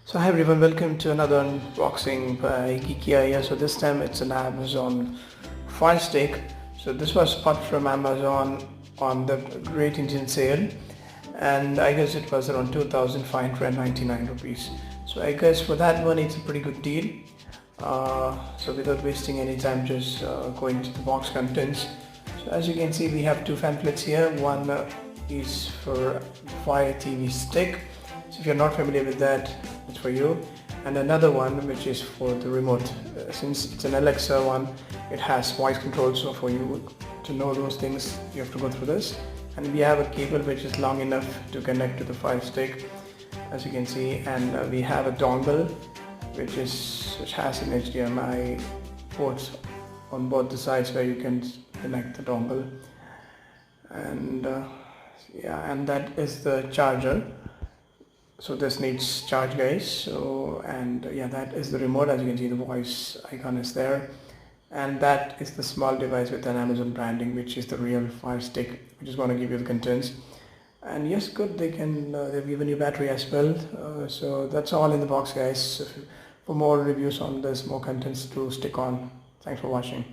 So hi everyone, welcome to another unboxing by Geekyiyer. So this time it's an Amazon Fire Stick. So this was bought from Amazon on the Great Indian Sale, and I guess it was around 2,599 rupees. So I guess for that one it's a pretty good deal. So without wasting any time, just going to the box contents. So as you can see, we have two pamphlets here. One is for Fire TV stick. So if you're not familiar with that, it's for you. And another one which is for the remote. Since it's an Alexa one, it has voice control, so for you to know those things you have to go through this. And we have a cable which is long enough to connect to the Fire Stick, as you can see. And we have a dongle which has an HDMI ports on both the sides where you can connect the dongle. And and that is the charger. So this needs charge, guys. So that is the remote. As you can see, the voice icon is there, and that is the small device with an Amazon branding, which is the real Fire Stick, which is going to give you the contents. And yes, good, they've given you battery as well. So that's all in the box, guys. For more reviews on this, more contents, to stick on. Thanks for watching.